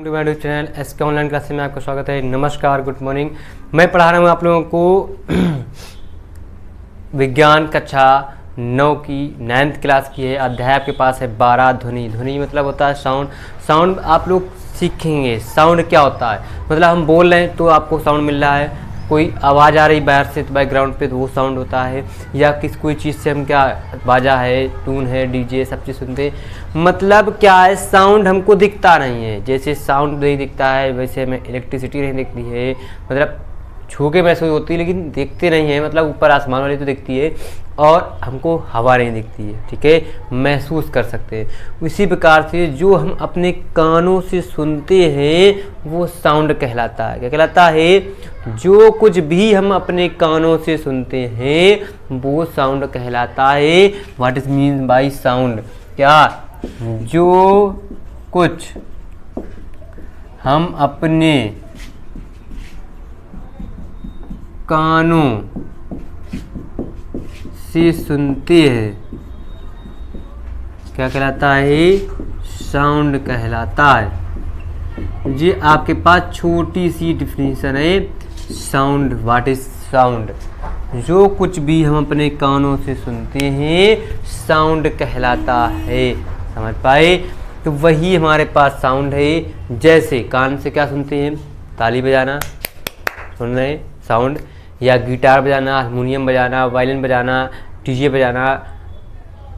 YouTube channel SK online classes में आपका स्वागत है। नमस्कार, गुड मॉर्निंग। मैं पढ़ा रहा हूँ आप लोगों को विज्ञान कक्षा 9 की 9th क्लास की है। अध्याय आपके पास है 12 ध्वनि। ध्वनि मतलब होता है साउंड। साउंड आप लोग सीखेंगे साउंड क्या होता है। मतलब हम बोल रहे हैं तो आपको साउंड मिल रहा है, कोई आवाज़ आ रही बाहर से तो बैकग्राउंड पे तो वो साउंड होता है, या कोई चीज़ से हम क्या बाजा है, टून है, डीजे सब चीज़ सुनते हैं। मतलब क्या है, साउंड हमको दिखता नहीं है। जैसे साउंड नहीं दिखता है वैसे हमें इलेक्ट्रिसिटी नहीं दिखती है। मतलब छू के महसूस होती है लेकिन दिखते नहीं है। मतलब ऊपर आसमान वाली तो दिखती है और हमको हवा नहीं दिखती है, ठीक है, महसूस कर सकते हैं। उसी प्रकार से जो हम अपने कानों से सुनते हैं वो साउंड कहलाता है। क्या कहलाता है? जो कुछ भी हम अपने कानों से सुनते हैं वो साउंड कहलाता है। What is mean by sound? क्या जो कुछ हम अपने कानों से सुनते हैं क्या कहलाता है? साउंड कहलाता है। ये आपके पास छोटी सी डिफिनीशन है साउंड। What is sound? जो कुछ भी हम अपने कानों से सुनते हैं साउंड कहलाता है। समझ पाए? तो वही हमारे पास साउंड है। जैसे कान से क्या सुनते हैं? ताली बजाना सुन रहे हैं साउंड, या गिटार बजाना, हारमोनियम बजाना, वायलिन बजाना, डीजे बजाना,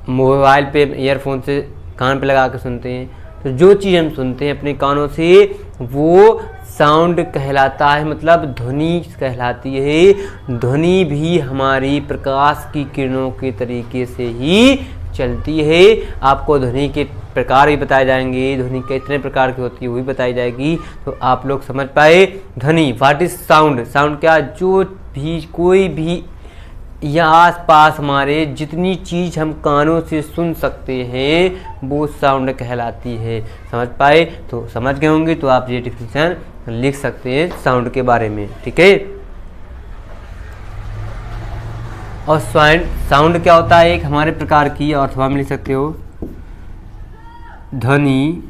मोबाइल पे ईयरफोन से कान पे लगा के सुनते हैं। तो जो चीज़ हम सुनते हैं अपने कानों से वो साउंड कहलाता है, मतलब ध्वनि कहलाती है। ध्वनि भी हमारी प्रकाश की किरणों के तरीके से ही चलती है। आपको ध्वनि के प्रकार भी बताए जाएंगे, ध्वनि कितने प्रकार की होती है वो भी बताई जाएगी, तो आप लोग समझ पाए। ध्वनि व्हाट इज साउंड? साउंड क्या? जो भी कोई भी या आस पास हमारे जितनी चीज़ हम कानों से सुन सकते हैं वो साउंड कहलाती है। समझ पाए? तो समझ गए होंगे तो आप ये डिफिनेशन लिख सकते हैं साउंड के बारे में, ठीक है। और साउंड क्या होता है? एक हमारे प्रकार की, और अथवा में लिख सकते हो, ध्वनि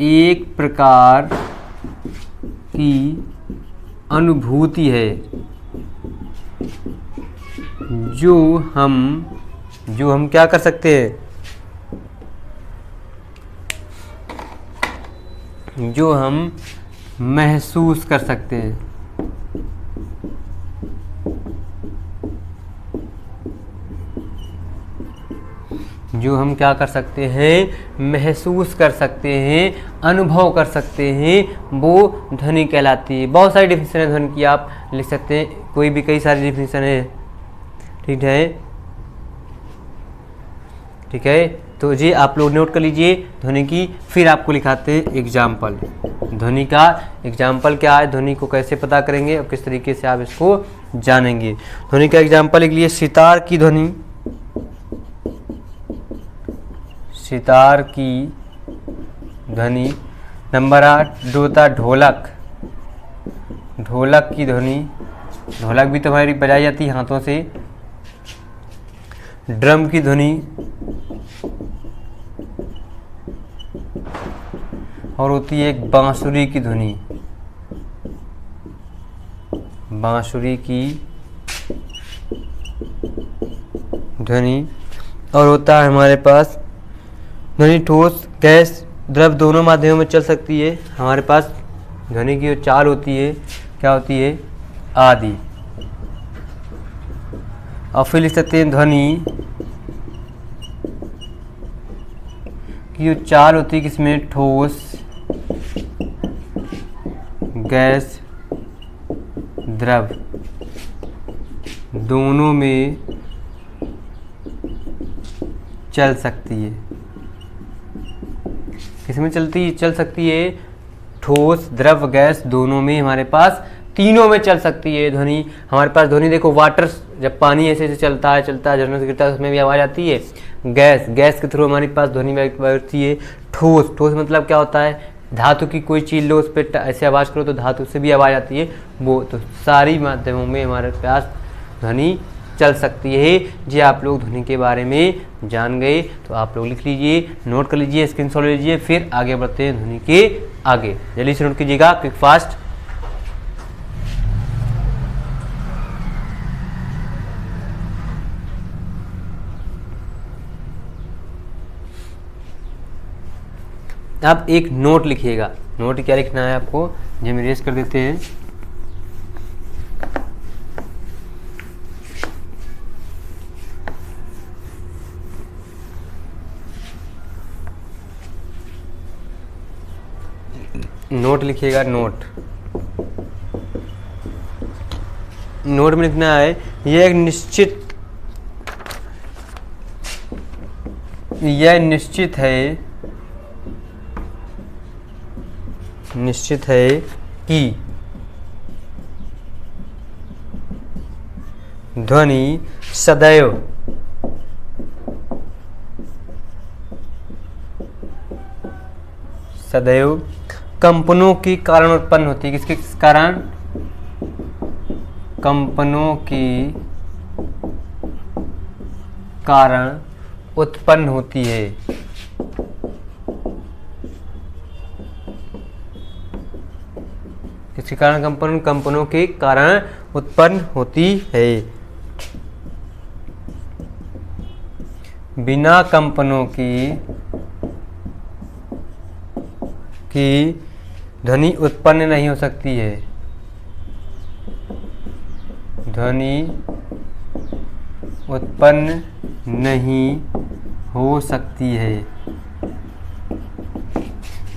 एक प्रकार की अनुभूति है जो हम क्या कर सकते हैं? जो हम महसूस कर सकते हैं। जो हम क्या कर सकते हैं? महसूस कर सकते हैं, अनुभव कर सकते हैं, वो ध्वनि कहलाती है। बहुत सारी डिफिनेशन है ध्वनि की, आप लिख सकते हैं, कोई भी कई सारी डिफिनेशन है, ठीक है। ठीक है, तो ये आप लोग नोट कर लीजिए ध्वनि की। फिर आपको लिखाते हैं एग्जाम्पल। ध्वनि का एग्जाम्पल क्या है, ध्वनि को कैसे पता करेंगे और किस तरीके से आप इसको जानेंगे। ध्वनि का एग्जाम्पल लिख लिए, सितार की ध्वनि। सितार की ध्वनि। नंबर 8 जो होता है ढोलक। ढोलक की ध्वनि। ढोलक भी तुम्हारी बजाई जाती है हाथों से। ड्रम की ध्वनि। और होती है एक बांसुरी की ध्वनि। बांसुरी की ध्वनि। और होता है हमारे पास ध्वनि ठोस, गैस, द्रव दोनों माध्यमों में चल सकती है। हमारे पास ध्वनि की जो चाल होती है क्या होती है? आदि। और फिर लिख सकते हैं ध्वनि की जो चाल होती है किसमें? ठोस, गैस, द्रव दोनों में चल सकती है। किसमें चल सकती है? ठोस, द्रव, गैस दोनों में, हमारे पास तीनों में चल सकती है ध्वनि। हमारे पास ध्वनि देखो, वाटर जब पानी ऐसे ऐसे चलता है झरने से गिरता है उसमें भी आवाज़ आती है। गैस के थ्रू हमारे पास ध्वनि बढ़ती है। ठोस मतलब क्या होता है? धातु की कोई चीज़ लो, उस पर ऐसे आवाज़ करो तो धातु से भी आवाज़ आती है। वो तो सारी माध्यमों में हमारे पास ध्वनि चल सकती है। जी आप लोग ध्वनि के बारे में जान गए, तो आप लोग लिख लीजिए, नोट कर लीजिए, स्क्रीनशॉट ले लीजिए, फिर आगे बढ़ते हैं ध्वनि के आगे। जल्दी से नोट कीजिएगा, क्विक फास्ट। अब एक नोट लिखिएगा। नोट क्या लिखना है आपको, ये हम इरेज कर देते हैं। नोट लिखिएगा, नोट। नोट में लिखना है यह निश्चित है कि ध्वनि सदैव कंपनों के कारण उत्पन्न होती है। किसके कारण? कंपनों के कारण उत्पन्न होती है। किसके कारण? कंपनों के कारण उत्पन्न होती है। बिना कंपनों की ध्वनि उत्पन्न नहीं हो सकती है। ध्वनि उत्पन्न नहीं हो सकती है।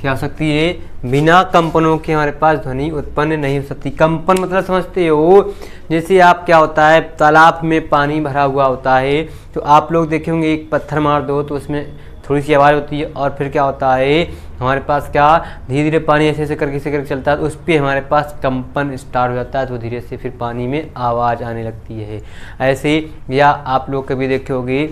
क्या हो सकती है? बिना कंपनों के हमारे पास ध्वनि उत्पन्न नहीं हो सकती। कंपन मतलब समझते हो, जैसे आप क्या होता है, तालाब में पानी भरा हुआ होता है, तो आप लोग देखे होंगे एक पत्थर मार दो तो उसमें थोड़ी सी आवाज़ होती है, और फिर क्या होता है हमारे पास, क्या धीरे धीरे पानी ऐसे करके चलता है, तो उस पर हमारे पास कंपन स्टार्ट हो जाता है, तो धीरे से फिर पानी में आवाज़ आने लगती है। ऐसे, या आप लोग कभी देखे होंगे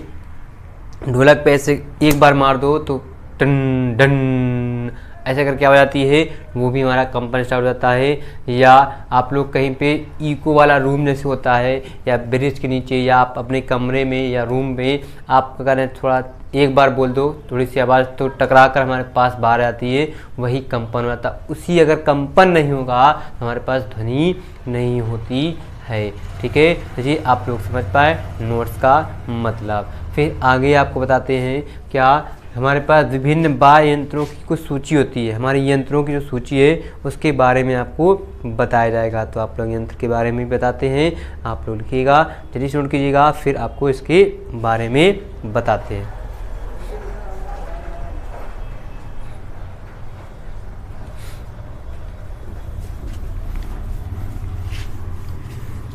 ढोलक पे ऐसे एक बार मार दो तो टन डन ऐसे करके आवाज़ आती है, वो भी हमारा कंपन स्टार्ट हो जाता है। या आप लोग कहीं पे इको वाला रूम जैसे होता है, या ब्रिज के नीचे, या आप अपने कमरे में या रूम में आप अगर थोड़ा एक बार बोल दो थोड़ी सी आवाज़, तो टकरा कर हमारे पास बाहर आती है, वही कंपन हो जाता है। उसी अगर कंपन नहीं होगा तो हमारे पास ध्वनि नहीं होती है। ठीक है, तो जी आप लोग समझ पाए नोट्स का मतलब। फिर आगे आपको बताते हैं, क्या हमारे पास विभिन्न वाद्य यंत्रों की कुछ सूची होती है। हमारे यंत्रों की जो सूची है उसके बारे में आपको बताया जाएगा। तो आप लोग यंत्र के बारे में बताते हैं, आप लोग लिखिएगा, जल्दी से नोट कीजिएगा, फिर आपको इसके बारे में बताते हैं।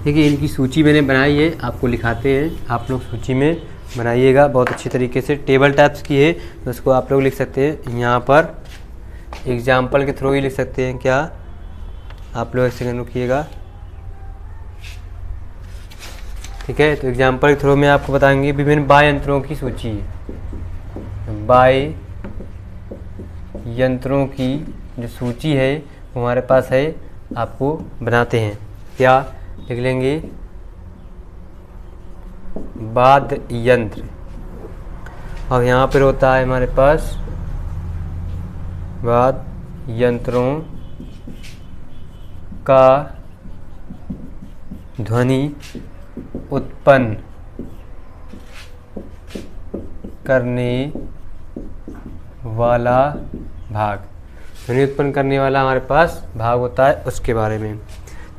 देखिए इनकी सूची मैंने बनाई है, आपको लिखाते हैं, आप लोग सूची में बनाइएगा बहुत अच्छी तरीके से। टेबल टाइप्स की है तो उसको आप लोग लिख सकते हैं, यहाँ पर एग्जाम्पल के थ्रू ही लिख सकते हैं। क्या आप लोग एक सेकंड रुकिएगा, ठीक है। तो एग्जाम्पल के थ्रू में आपको बताएंगे विभिन्न वाद्य यंत्रों की सूची। वाद्य यंत्रों की जो सूची है वो हमारे पास है, आपको बनाते हैं। क्या लिख लेंगे? वाद्य यंत्र। अब यहाँ पर होता है हमारे पास वाद्य यंत्रों का ध्वनि उत्पन्न करने वाला भाग। ध्वनि उत्पन्न करने वाला हमारे पास भाग होता है, उसके बारे में।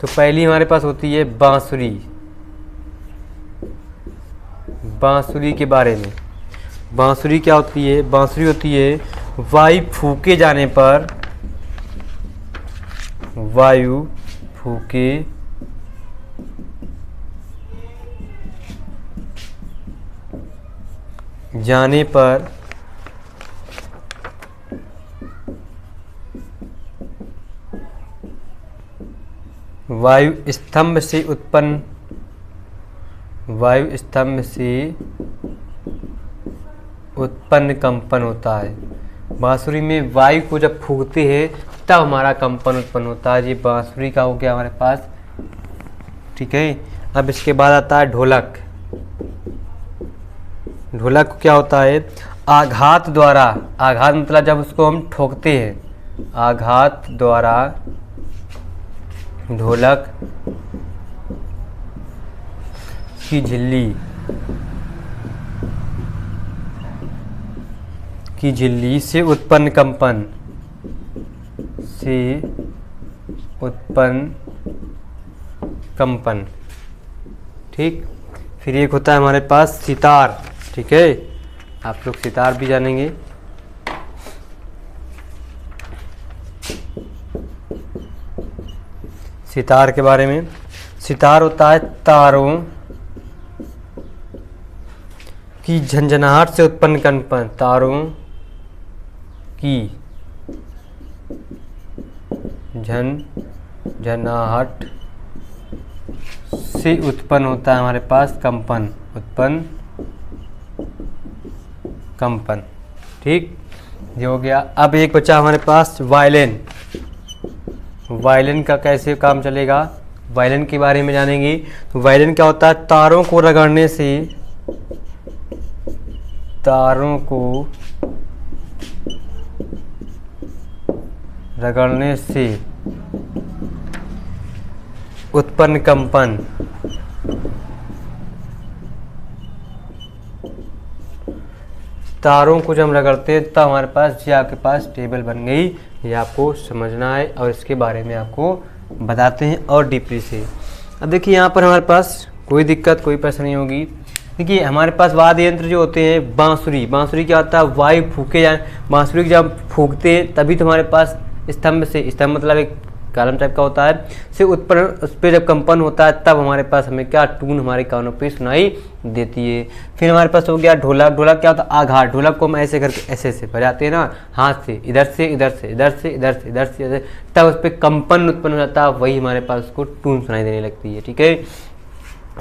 तो पहली हमारे पास होती है बांसुरी। बांसुरी के बारे में, बांसुरी क्या होती है? बांसुरी होती है वायु फूके जाने पर, वायु फूके जाने पर वायु स्तंभ से उत्पन्न कंपन होता है। बांसुरी में वायु को जब फूकते हैं तब हमारा कंपन उत्पन्न होता है। ये बांसुरी का हो गया हमारे पास, ठीक है। अब इसके बाद आता है ढोलक। ढोलक क्या होता है? आघात द्वारा, आघात मतलब जब उसको हम ठोकते हैं, आघात द्वारा ढोलक की झिल्ली से उत्पन्न कंपन, ठीक। फिर एक होता है हमारे पास सितार, ठीक है, आप लोग सितार भी जानेंगे। सितार के बारे में, सितार होता है तारों की झंझनाहट से उत्पन्न कंपन, तारों की झंझनाहट से उत्पन्न होता है हमारे पास कंपन, कंपन, ठीक, ये हो गया। अब एक बचा हमारे पास वायलिन। वायलिन का कैसे काम चलेगा, वायलिन के बारे में जानेंगे। तो वायलिन क्या होता है? तारों को रगड़ने से उत्पन्न कंपन, तारों को जब हम रगड़ते हैं तब हमारे पास ये आपके पास टेबल बन गई। ये आपको समझना है और इसके बारे में आपको बताते हैं और डीपली से। अब देखिए यहाँ पर हमारे पास कोई दिक्कत कोई परेशानी होगी। देखिए हमारे पास वाद्य यंत्र जो होते हैं, बांसुरी, बांसुरी क्या होता है? वायु फूके जाए, बांसुरी जब फूकते हैं तभी तो हमारे पास स्तंभ से, स्तंभ मतलब एक कॉलम टाइप का होता है, से उत्पन्न, उस पर जब कंपन होता है तब हमारे पास हमें क्या टून हमारे कानों पे सुनाई देती है। फिर हमारे पास हो गया ढोलक। ढोलक क्या होता है? आघात। ढोलक को हम ऐसे करके ऐसे बजाते हैं ना, हाथ से, इधर से इधर से, इधर से इधर से, इधर से इधर, तब उस पर कंपन उत्पन्न हो जाता है, वही हमारे पास उसको टून सुनाई देने लगती है, ठीक है।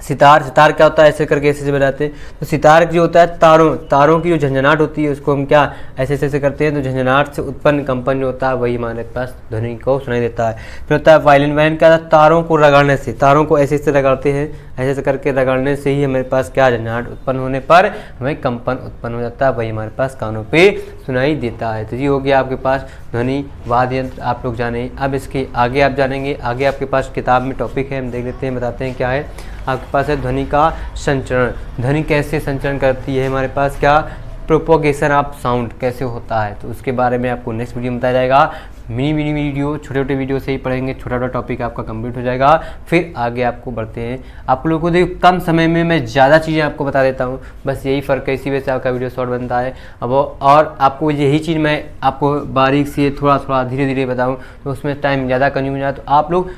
सितार, सितार क्या होता है? ऐसे करके ऐसे बजाते हैं। तो सितार जो होता है तारों की जो झंझनाहट होती है उसको हम क्या ऐसे ऐसे करते हैं, तो झंझनाहट से उत्पन्न कंपन जो होता है वही हमारे पास ध्वनि को सुनाई देता है। फिर होता है वायलिन। वायलिन क्या होता है? तारों को रगड़ने से, तारों को ऐसे ऐसे रगड़ते हैं, ऐसे ऐसे करके रगड़ने से ही हमारे पास क्या झंझनाहट उत्पन्न होने पर हमें कंपन उत्पन्न हो जाता है, वही हमारे पास कानों पर सुनाई देता है। तो ये हो गया आपके पास ध्वनि वाद्य यंत्र, आप लोग जाने। अब इसके आगे आप जानेंगे, आगे आपके पास किताब में टॉपिक है, हम देख लेते हैं, बताते हैं क्या है। आपके पास है ध्वनि का संचरण। ध्वनि कैसे संचरण करती है हमारे पास, क्या प्रोपोगेशन ऑफ साउंड कैसे होता है, तो उसके बारे में आपको नेक्स्ट वीडियो में बताया जाएगा। मिनी वीडियो, छोटे छोटे वीडियो से ही पढ़ेंगे, छोटा छोटा टॉपिक आपका कंप्लीट हो जाएगा। फिर आगे आपको बढ़ते हैं। आप लोगों को देखो कम समय में मैं ज़्यादा चीज़ें आपको बता देता हूँ, बस यही फ़र्क है, इसी वजह से आपका वीडियो शॉर्ट बनता है। अब और आपको यही चीज़ मैं आपको बारीक से थोड़ा थोड़ा धीरे धीरे बताऊँ तो उसमें टाइम ज़्यादा कंज्यूम हो जाए, तो आप लोग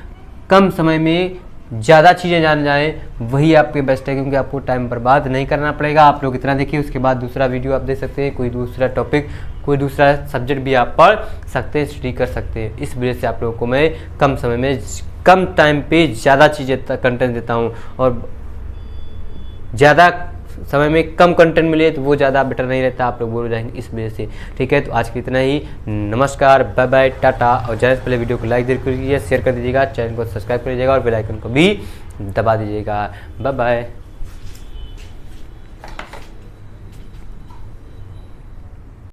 कम समय में ज़्यादा चीज़ें जान जाएँ, वही आपके बेस्ट है, क्योंकि आपको टाइम बर्बाद नहीं करना पड़ेगा। आप लोग इतना देखिए, उसके बाद दूसरा वीडियो आप देख सकते हैं, कोई दूसरा टॉपिक, कोई दूसरा सब्जेक्ट भी आप पढ़ सकते हैं, स्टडी कर सकते हैं। इस वजह से आप लोगों को मैं कम समय में कम टाइम पे ज़्यादा चीज़ें कंटेंट देता हूँ, और ज़्यादा समय में कम कंटेंट मिले तो वो ज़्यादा बेटर नहीं रहता, आप लोग बोल जाएंगे, इस वजह से। ठीक है, तो आज के इतना ही। नमस्कार, बाय बाय, टाटा। और जाने से पहले वीडियो को लाइक जरूर कीजिए, शेयर कर दीजिएगा, चैनल को सब्सक्राइब कर लीजिएगा और बेल आइकन को भी दबा दीजिएगा। Bye bye.